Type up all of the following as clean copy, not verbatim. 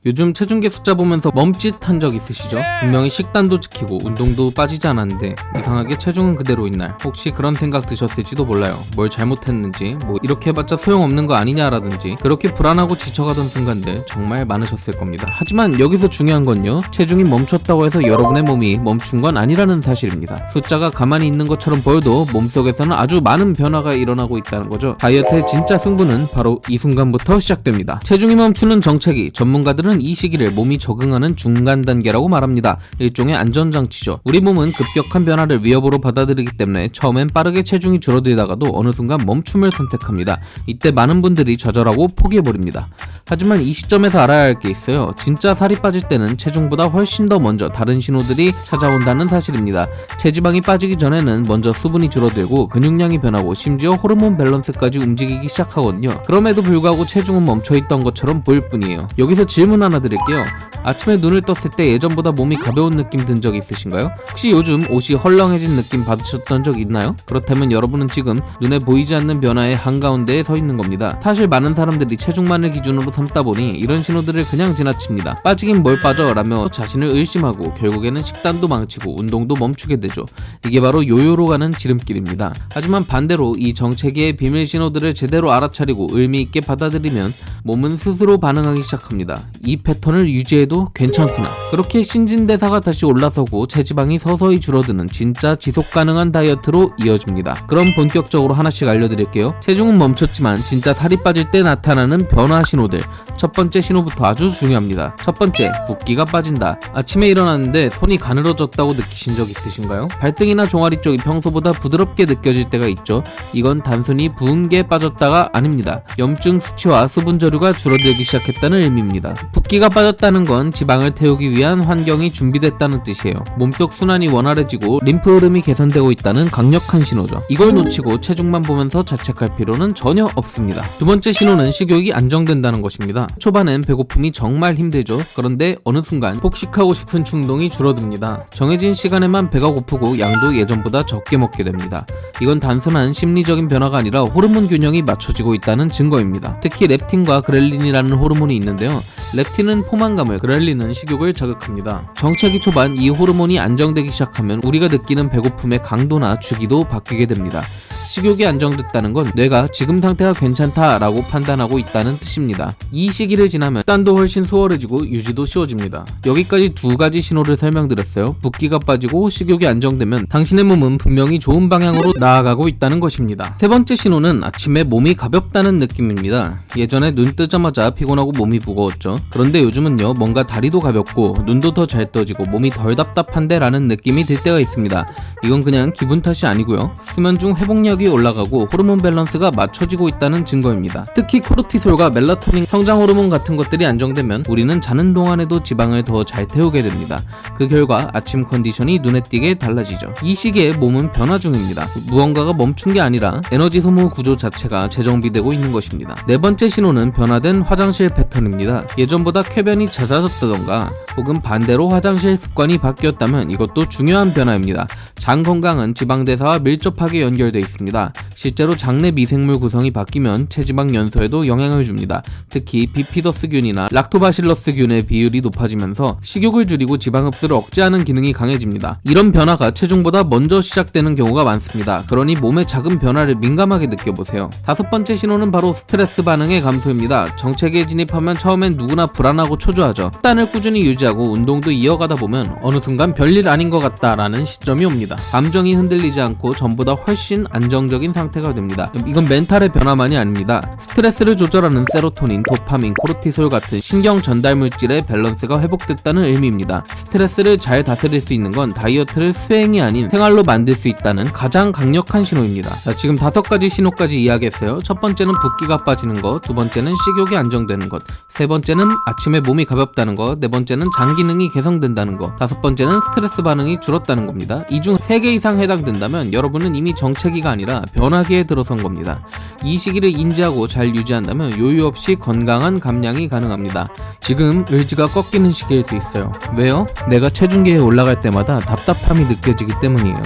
요즘 체중계 숫자 보면서 멈칫한 적 있으시죠? 분명히 식단도 지키고 운동도 빠지지 않았는데 이상하게 체중은 그대로인 날, 혹시 그런 생각 드셨을지도 몰라요. 뭘 잘못했는지, 뭐 이렇게 해봤자 소용없는 거 아니냐라든지, 그렇게 불안하고 지쳐가던 순간들 정말 많으셨을 겁니다. 하지만 여기서 중요한 건요, 체중이 멈췄다고 해서 여러분의 몸이 멈춘 건 아니라는 사실입니다. 숫자가 가만히 있는 것처럼 보여도 몸속에서는 아주 많은 변화가 일어나고 있다는 거죠. 다이어트의 진짜 승부는 바로 이 순간부터 시작됩니다. 체중이 멈추는 정체기, 전문가들은 이 시기를 몸이 적응하는 중간 단계라고 말합니다. 일종의 안전장치죠. 우리 몸은 급격한 변화를 위협으로 받아들이기 때문에 처음엔 빠르게 체중이 줄어들다가도 어느 순간 멈춤을 선택합니다. 이때 많은 분들이 좌절하고 포기해버립니다. 하지만 이 시점에서 알아야 할 게 있어요. 진짜 살이 빠질 때는 체중보다 훨씬 더 먼저 다른 신호들이 찾아온다는 사실입니다. 체지방이 빠지기 전에는 먼저 수분이 줄어들고 근육량이 변하고 심지어 호르몬 밸런스까지 움직이기 시작하거든요. 그럼에도 불구하고 체중은 멈춰있던 것처럼 보일 뿐이에요. 여기서 질문 하나 드릴게요. 아침에 눈을 떴을 때 예전보다 몸이 가벼운 느낌 든 적 있으신가요? 혹시 요즘 옷이 헐렁해진 느낌 받으셨던 적 있나요? 그렇다면 여러분은 지금 눈에 보이지 않는 변화의 한가운데에 서 있는 겁니다. 사실 많은 사람들이 체중만을 기준으로 삼다 보니 이런 신호들을 그냥 지나칩니다. 빠지긴 뭘 빠져 라며 자신을 의심하고 결국에는 식단도 망치고 운동도 멈추게 되죠. 이게 바로 요요로 가는 지름길입니다. 하지만 반대로 이 정체기의 비밀 신호들을 제대로 알아차리고 의미있게 받아들이면 몸은 스스로 반응하기 시작합니다. 이 패턴을 유지해도 괜찮구나. 그렇게 신진대사가 다시 올라서고 체지방이 서서히 줄어드는 진짜 지속 가능한 다이어트로 이어집니다. 그럼 본격적으로 하나씩 알려드릴게요. 체중은 멈췄지만 진짜 살이 빠질 때 나타나는 변화 신호들. 첫 번째 신호부터 아주 중요합니다. 첫 번째, 붓기가 빠진다. 아침에 일어났는데 손이 가늘어졌다고 느끼신 적 있으신가요? 발등이나 종아리 쪽이 평소보다 부드럽게 느껴질 때가 있죠. 이건 단순히 부은 게 빠졌다가 아닙니다. 염증 수치와 수분 저류가 줄어들기 시작했다는 의미입니다. 붓기가 빠졌다는 건 지방을 태우기 위한 환경이 준비됐다는 뜻이에요. 몸속 순환이 원활해지고 림프 흐름이 개선되고 있다는 강력한 신호죠. 이걸 놓치고 체중만 보면서 자책할 필요는 전혀 없습니다. 두 번째 신호는 식욕이 안정된다는 것입니다. 초반엔 배고픔이 정말 힘들죠. 그런데 어느 순간 폭식하고 싶은 충동이 줄어듭니다. 정해진 시간에만 배가 고프고 양도 예전보다 적게 먹게 됩니다. 이건 단순한 심리적인 변화가 아니라 호르몬 균형이 맞춰지고 있다는 증거입니다. 특히 렙틴과 그렐린이라는 호르몬이 있는데요. 렙틴은 포만감을, 그렐린은 식욕을 자극합니다. 정체기 초반 이 호르몬이 안정되기 시작하면 우리가 느끼는 배고픔의 강도나 주기도 바뀌게 됩니다. 식욕이 안정됐다는 건 뇌가 지금 상태가 괜찮다라고 판단하고 있다는 뜻입니다. 이 시기를 지나면 식단도 훨씬 수월해지고 유지도 쉬워집니다. 여기까지 두 가지 신호를 설명드렸어요. 붓기가 빠지고 식욕이 안정되면 당신의 몸은 분명히 좋은 방향으로 나아가고 있다는 것입니다. 세 번째 신호는 아침에 몸이 가볍다는 느낌입니다. 예전에 눈 뜨자마자 피곤하고 몸이 무거웠죠. 그런데 요즘은요, 뭔가 다리도 가볍고 눈도 더 잘 떠지고 몸이 덜 답답한데 라는 느낌이 들 때가 있습니다. 이건 그냥 기분 탓이 아니고요, 수면 중 회복력이 올라가고 호르몬 밸런스가 맞춰지고 있다는 증거입니다. 특히 코르티솔과 멜라토닌, 성장 호르몬 같은 것들이 안정되면 우리는 자는 동안에도 지방을 더 잘 태우게 됩니다. 그 결과 아침 컨디션이 눈에 띄게 달라지죠. 이 시기에 몸은 변화 중입니다. 무언가가 멈춘 게 아니라 에너지 소모 구조 자체가 재정비되고 있는 것입니다. 네 번째 신호는 변화된 화장실 패턴입니다. 예전보다 쾌변이 잦아졌다던가 혹은 반대로 화장실 습관이 바뀌었다면 이것도 중요한 변화입니다. 장 건강은 지방대사와 밀접하게 연결되어 있습니다. 실제로 장내 미생물 구성이 바뀌면 체지방 연소에도 영향을 줍니다. 특히 비피더스균이나 락토바실러스균의 비율이 높아지면서 식욕을 줄이고 지방 흡수를 억제하는 기능이 강해집니다. 이런 변화가 체중보다 먼저 시작되는 경우가 많습니다. 그러니 몸의 작은 변화를 민감하게 느껴보세요. 다섯 번째 신호는 바로 스트레스 반응의 감소입니다. 정체기에 진입하면 처음엔 누구나 불안하고 초조하죠. 식단을 꾸준히 유지하고 운동도 이어가다 보면 어느 순간 별일 아닌 것 같다라는 시점이 옵니다. 감정이 흔들리지 않고 전보다 훨씬 안정적인 상태가 됩니다. 이건 멘탈의 변화만이 아닙니다. 스트레스를 조절하는 세로토닌, 도파민, 코르티솔 같은 신경 전달 물질의 밸런스가 회복됐다는 의미입니다. 스트레스를 잘 다스릴 수 있는 건 다이어트를 수행이 아닌 생활로 만들 수 있다는 가장 강력한 신호입니다. 자, 지금 5가지 신호까지 이야기했어요. 첫 번째는 붓기가 빠지는 것, 두 번째는 식욕이 안정되는 것, 세 번째는 아침에 몸이 가볍다는 것, 네 번째는 장 기능이 개선된다는 것, 다섯 번째는 스트레스 반응이 줄었다는 겁니다. 이 중 3개 이상 해당된다면 여러분은 이미 정체기가 아니라 변화 변화기에 들어선 겁니다. 이 시기를 인지하고 잘 유지한다면 요요 없이 건강한 감량이 가능합니다. 지금 의지가 꺾이는 시기일 수 있어요. 왜요? 내가 체중계에 올라갈 때마다 답답함이 느껴지기 때문이에요.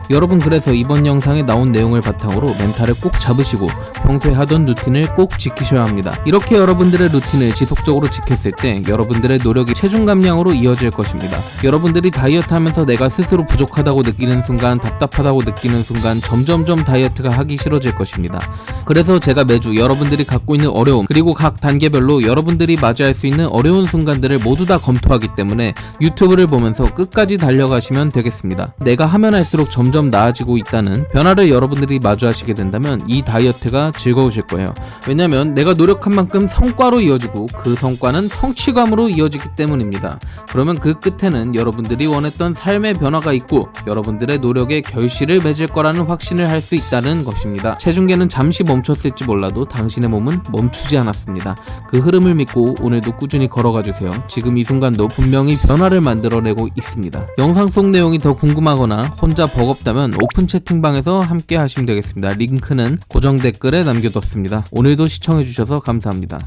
여러분, 그래서 이번 영상에 나온 내용을 바탕으로 멘탈을 꼭 잡으시고 평소에 하던 루틴을 꼭 지키셔야 합니다. 이렇게 여러분들의 루틴을 지속적으로 지켰을 때 여러분들의 노력이 체중 감량으로 이어질 것입니다. 여러분들이 다이어트 하면서 내가 스스로 부족하다고 느끼는 순간, 답답하다고 느끼는 순간 점점점 다이어트가 하기 싫어질 것입니다. 그래서 제가 매주 여러분들이 갖고 있는 어려움, 그리고 각 단계별로 여러분들이 맞이할 수 있는 어려운 순간들을 모두 다 검토하기 때문에 유튜브를 보면서 끝까지 달려가시면 되겠습니다. 내가 하면 할수록 점점 나아지고 있다는 변화를 여러분들이 마주하시게 된다면 이 다이어트가 즐거우실 거예요. 왜냐면 내가 노력한 만큼 성과로 이어지고 그 성과는 성취감으로 이어지기 때문입니다. 그러면 그 끝에는 여러분들이 원했던 삶의 변화가 있고 여러분들의 노력에 결실을 맺을 거라는 확신을 할 수 있다는 것입니다. 체중계는 잠시 멈췄을지 몰라도 당신의 몸은 멈추지 않았습니다. 그 흐름을 믿고 오늘도 꾸준히 걸어가주세요. 지금 이 순간도 분명히 변화를 만들어내고 있습니다. 영상 속 내용이 더 궁금하거나 혼자 버겁다면 오픈 채팅방에서 함께 하시면 되겠습니다. 링크는 고정 댓글에 남겨뒀습니다. 오늘도 시청해주셔서 감사합니다.